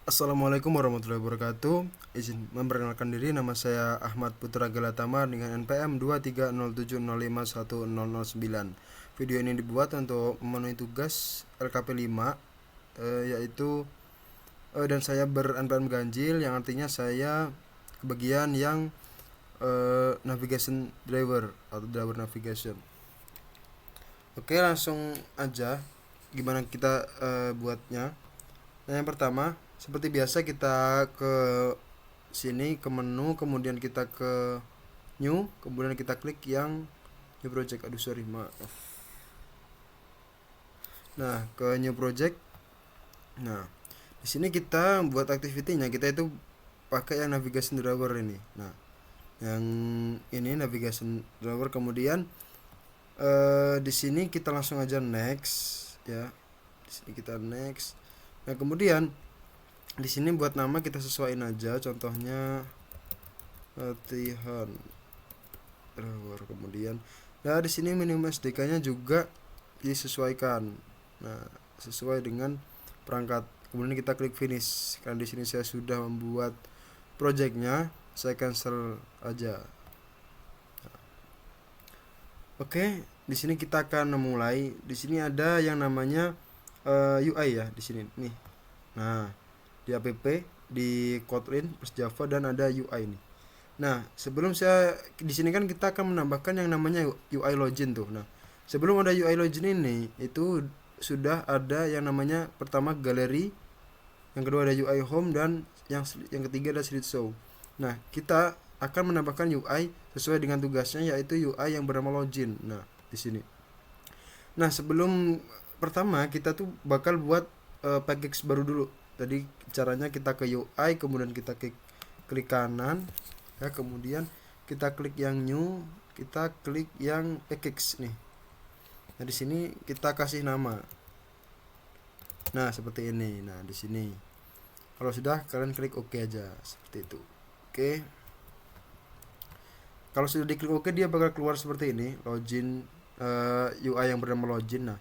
Assalamualaikum warahmatullahi wabarakatuh. Izin memperkenalkan diri, nama saya Ahmad Putra Galatama dengan NPM 23070510009. Video ini dibuat untuk memenuhi tugas LKP 5, yaitu dan saya ber-NPM ganjil, yang artinya saya kebagian yang navigation driver atau driver navigation. Oke, langsung aja gimana kita buatnya. Nah, yang pertama, seperti biasa kita ke sini ke menu, kemudian kita ke new, kemudian kita klik yang new project. Aduh, sorry, maaf. Nah, ke new project. Nah, di sini kita buat activity-nya, kita itu pakai yang navigation driver ini. Nah, yang ini navigation driver, kemudian di sini kita langsung aja next ya. Di sini kita next. Nah, kemudian di sini buat nama kita sesuaiin aja, contohnya latihan driver. Kemudian nah di sini minimum SDK-nya juga disesuaikan. Nah, sesuai dengan perangkat. Kemudian kita klik finish. Karena di sini saya sudah membuat projectnya, saya cancel aja. Oke, di sini kita akan memulai. Di sini ada yang namanya UI ya di sini nih. Nah, di app, di Kotlin plus Java, dan ada UI nih. Nah, sebelum saya di sini kan kita akan menambahkan yang namanya UI login tuh. Nah, sebelum ada UI login ini itu sudah ada yang namanya pertama galeri, yang kedua ada UI home, dan yang ketiga ada slideshow. Nah, kita akan menambahkan UI sesuai dengan tugasnya, yaitu UI yang bernama login. Nah, di sini. Nah, sebelum pertama kita tuh bakal buat package baru dulu. Tadi caranya kita ke UI, kemudian kita klik kanan ya, kemudian kita klik yang new, kita klik yang package nih. Nah, di sini kita kasih nama. Nah, seperti ini. Nah, di sini. Kalau sudah, kalian klik OK aja seperti itu. Oke. Kalau sudah diklik OK, dia bakal keluar seperti ini, login UI yang bernama login. Nah,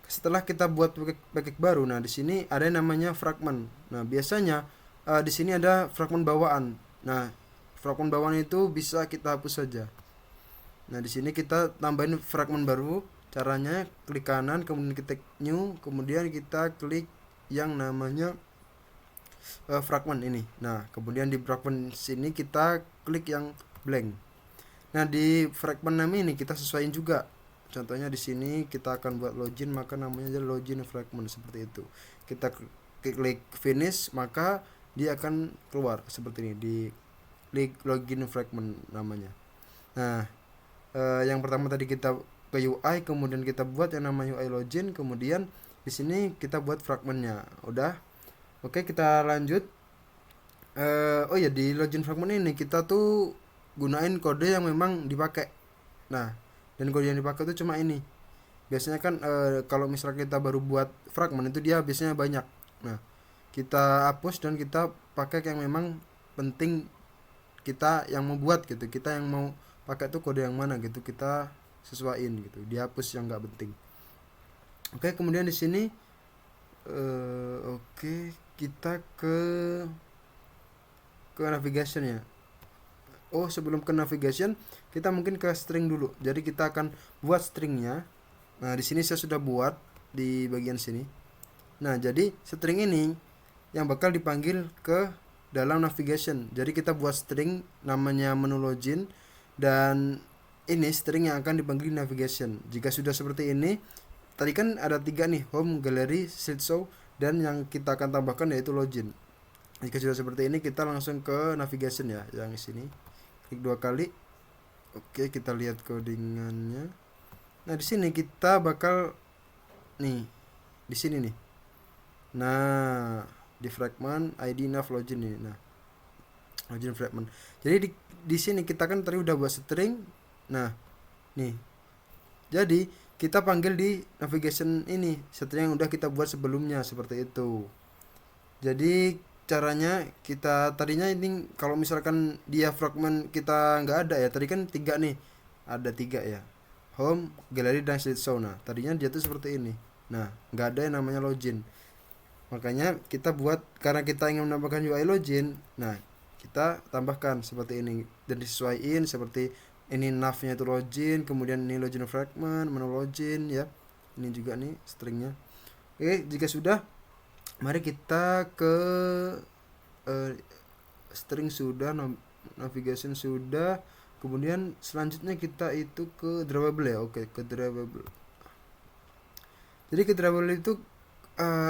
setelah kita buat package baru, nah di sini ada yang namanya fragment. Nah, biasanya di sini ada fragment bawaan. Nah, fragment bawaan itu bisa kita hapus saja. Nah, di sini kita tambahin fragment baru. Caranya klik kanan, kemudian kita new, kemudian kita klik yang namanya fragment ini. Nah, kemudian di fragment sini kita klik yang blank. Nah, di fragment nama ini kita sesuaiin juga. Contohnya di sini kita akan buat login, maka namanya aja login fragment seperti itu. Kita klik finish, maka dia akan keluar seperti ini, di klik login fragment namanya. Nah, yang pertama tadi kita ke UI, kemudian kita buat yang namanya UI login, kemudian di sini kita buat fragmentnya. Udah. Oke, kita lanjut. Oh ya, di login fragment ini kita tuh gunain kode yang memang dipakai. Nah, dan kode yang dipakai itu cuma ini. Biasanya kan kalau misalnya kita baru buat fragment itu dia biasanya banyak. Nah, kita hapus dan kita pakai yang memang penting, kita yang mau buat gitu, kita yang mau pakai tuh kode yang mana gitu, kita sesuaiin gitu, dihapus yang nggak penting. Oke, kemudian di sini oke, kita ke navigation ya. Oh, sebelum ke navigation kita mungkin ke string dulu. Jadi kita akan buat stringnya. Nah, di sini saya sudah buat di bagian sini. Nah, jadi string ini yang bakal dipanggil ke dalam navigation. Jadi kita buat string namanya menu login, dan ini string yang akan dipanggil navigation. Jika sudah seperti ini, tadi kan ada 3 nih, home, gallery, slideshow, dan yang kita akan tambahkan yaitu login. Jika sudah seperti ini, kita langsung ke navigation ya, yang sini. Klik 2 kali. Oke, kita lihat codingannya. Nah, di sini kita bakal nih, di sini nih. Nah, di fragment ID nav login ini. Nah, login fragment. Jadi di sini kita kan tadi udah buat string. Nah, nih. Jadi kita panggil di navigation ini string yang udah kita buat sebelumnya seperti itu. Jadi caranya kita tadinya ini, kalau misalkan dia fragment kita nggak ada ya, tadi kan 3 nih, ada 3 ya, home, gallery, dan slideshow. Nah, tadinya dia tuh seperti ini. Nah, nggak ada yang namanya login. Makanya kita buat, karena kita ingin menambahkan UI login, nah kita tambahkan seperti ini dan disesuaikan seperti ini navnya itu login, kemudian ini login fragment, menu login ya. Ini juga nih stringnya. Oke, jika sudah, mari kita ke eh, string sudah, navigation sudah, kemudian selanjutnya kita itu ke drawable ya. Oke, ke drawable. Jadi ke drawable itu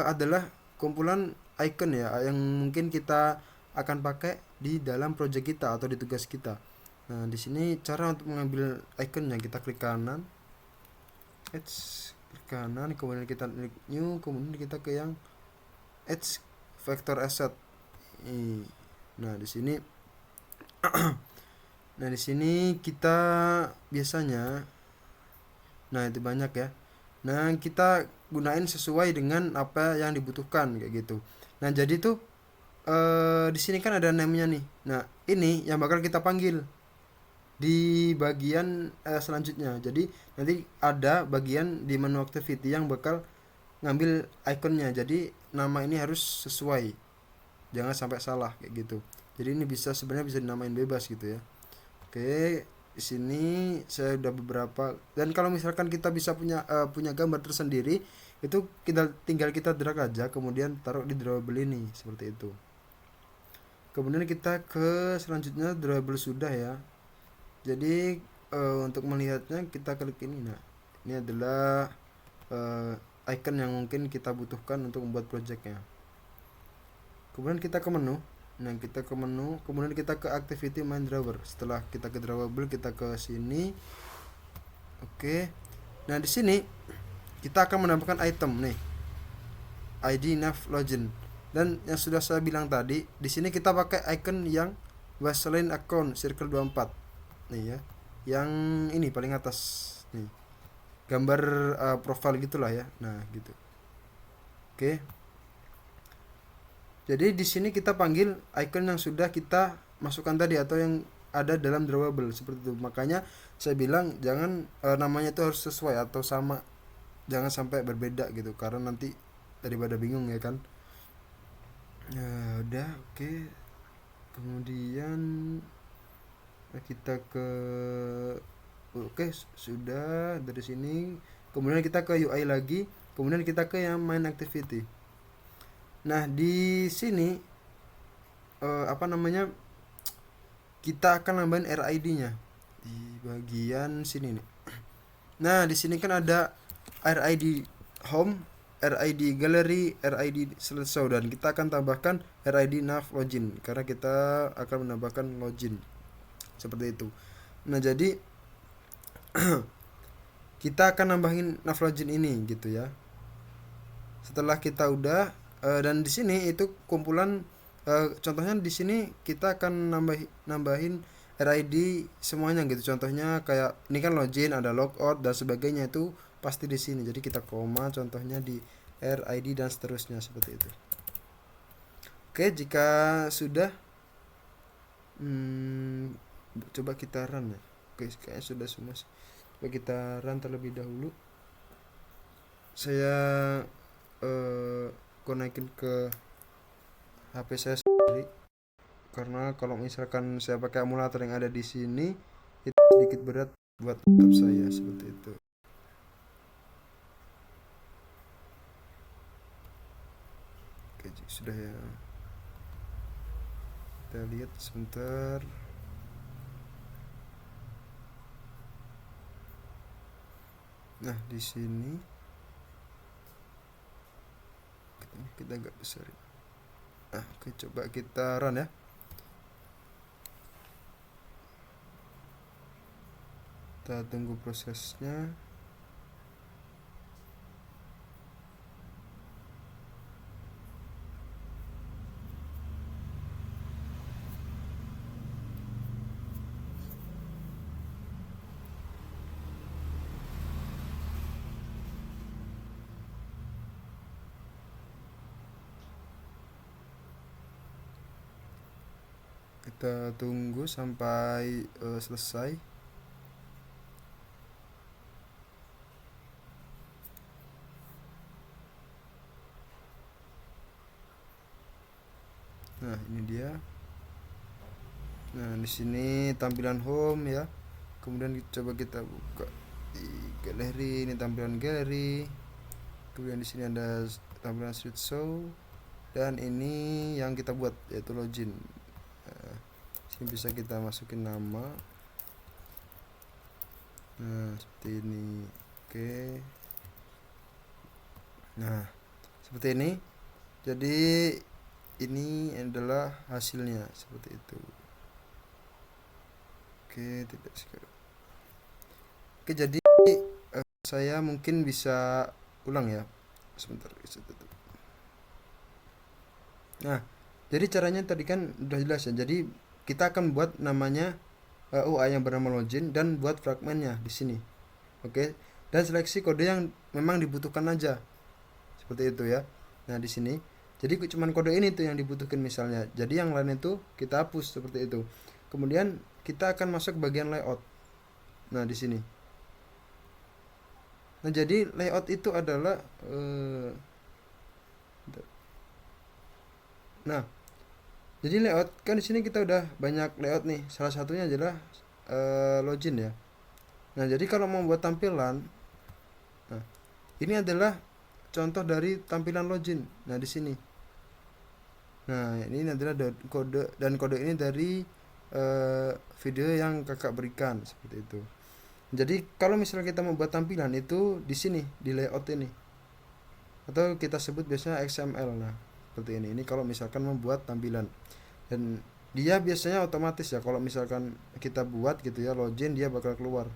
adalah kumpulan icon ya yang mungkin kita akan pakai di dalam project kita atau di tugas kita. Nah, di sini cara untuk mengambil iconnya, kita klik kanan, klik kanan, kemudian kita klik new, kemudian kita ke yang edge vector asset. Nah, di sini nah di sini kita biasanya, nah itu banyak ya. Nah, kita gunain sesuai dengan apa yang dibutuhkan kayak gitu. Nah, jadi tuh di sini kan ada namanya nih. Nah, ini yang bakal kita panggil di bagian selanjutnya. Jadi nanti ada bagian di menu activity yang bakal ngambil ikonnya. Jadi nama ini harus sesuai, jangan sampai salah kayak gitu. Jadi ini bisa, sebenarnya bisa dinamain bebas gitu ya. Oke, di sini saya udah beberapa, dan kalau misalkan kita bisa punya gambar tersendiri, itu kita tinggal kita drag aja kemudian taruh di drawable ini seperti itu. Kemudian kita ke selanjutnya drawable sudah ya. Jadi untuk melihatnya kita klik ini. Nah, ini adalah icon yang mungkin kita butuhkan untuk membuat projectnya. Kemudian kita ke menu. Nah, kita ke menu, kemudian kita ke activity main drawer. Setelah kita ke drawable, kita ke sini. Oke. Nah, di sini kita akan menambahkan item nih. ID nav login. Dan yang sudah saya bilang tadi, di sini kita pakai icon yang Vaseline account circle 24. Nih ya. Yang ini paling atas nih. Gambar profile gitulah ya. Nah, gitu. Oke. Jadi di sini kita panggil icon yang sudah kita masukkan tadi atau yang ada dalam drawable seperti itu. Makanya saya bilang jangan namanya itu harus sesuai atau sama. Jangan sampai berbeda gitu, karena nanti daripada bingung ya kan. Ya udah, oke. Kemudian kita ke oke, sudah dari sini. Kemudian kita ke UI lagi, kemudian kita ke yang main activity. Nah, di sini apa namanya, kita akan nambahin RID-nya di bagian sini nih. Nah, di sini kan ada RID home, RID gallery, RID selesai, dan kita akan tambahkan RID nav login karena kita akan menambahkan login seperti itu. Nah, jadi kita akan nambahin nav login ini gitu ya. Setelah kita udah dan di sini itu kumpulan contohnya di sini kita akan nambahin RID semuanya gitu. Contohnya kayak ini kan login, ada logout dan sebagainya, itu pasti di sini. Jadi kita koma contohnya di RID dan seterusnya seperti itu. Oke, jika sudah coba kita run ya. Oke, kayaknya sudah semua. Coba kita run terlebih dahulu. Saya konekin ke HP saya sendiri, karena kalau misalkan saya pakai emulator yang ada di sini itu sedikit berat buat laptop saya seperti itu. Oke, sudah ya. Kita lihat sebentar. Nah, di sini kita agak besar. Oke, coba kita run ya. Kita tunggu prosesnya. Kita tunggu sampai selesai. Nah, ini dia. Nah, di sini tampilan home ya. Kemudian coba kita buka di galeri, ini tampilan galeri. Kemudian di sini ada tampilan street show, dan ini yang kita buat yaitu login. Nah, sini bisa kita masukin nama. Nah, seperti ini. Oke. Nah, seperti ini. Jadi ini adalah hasilnya seperti itu. Oke, tidak sekarang. Oke, jadi saya mungkin bisa ulang ya. Sebentar, bisa tutup. Nah, jadi caranya tadi kan udah jelas ya. Jadi kita akan buat namanya UI yang bernama login dan buat fragmennya di sini. Oke. Dan seleksi kode yang memang dibutuhkan aja. Seperti itu ya. Nah, di sini. Jadi cuman kode ini tuh yang dibutuhkan misalnya. Jadi yang lain itu kita hapus seperti itu. Kemudian kita akan masuk ke bagian layout. Nah, di sini. Nah, jadi layout itu adalah nah, jadi layout kan di sini kita udah banyak layout nih. Salah satunya adalah login ya. Nah, jadi kalau mau buat tampilan, nah, ini adalah contoh dari tampilan login. Nah, di sini. Nah, ini adalah kode, dan kode ini dari video yang kakak berikan seperti itu. Jadi kalau misalnya kita membuat tampilan itu di sini di layout ini, atau kita sebut biasanya XML. Nah, seperti ini kalau misalkan membuat tampilan, dan dia biasanya otomatis ya kalau misalkan kita buat gitu ya login, dia bakal keluar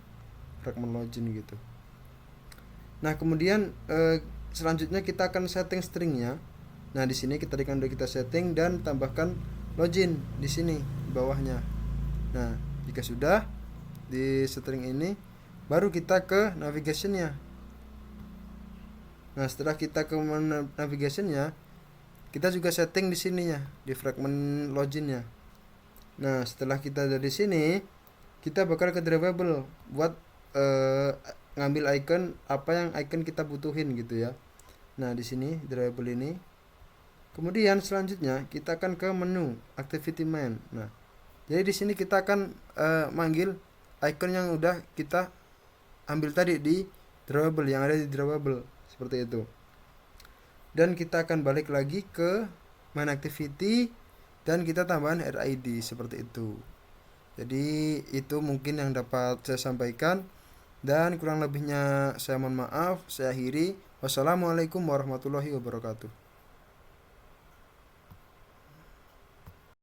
fragment login gitu. Nah, kemudian selanjutnya kita akan setting stringnya. Nah, di sini kita udah kita setting dan tambahkan login di sini di bawahnya. Nah, jika sudah di string ini, baru kita ke navigationnya. Nah, setelah kita ke navigationnya, kita juga setting di sininya di fragment loginnya. Nah, setelah kita dari sini, kita bakal ke drawable buat ngambil icon apa yang icon kita butuhin gitu ya. Nah, di sini drawable ini. Kemudian selanjutnya kita akan ke menu activity main. Nah, jadi di sini kita akan manggil icon yang udah kita ambil tadi di drawable, yang ada di drawable seperti itu. Dan kita akan balik lagi ke main activity dan kita tambahkan RID seperti itu. Jadi itu mungkin yang dapat saya sampaikan, dan kurang lebihnya saya mohon maaf. Saya akhiri. Wassalamualaikum warahmatullahi wabarakatuh.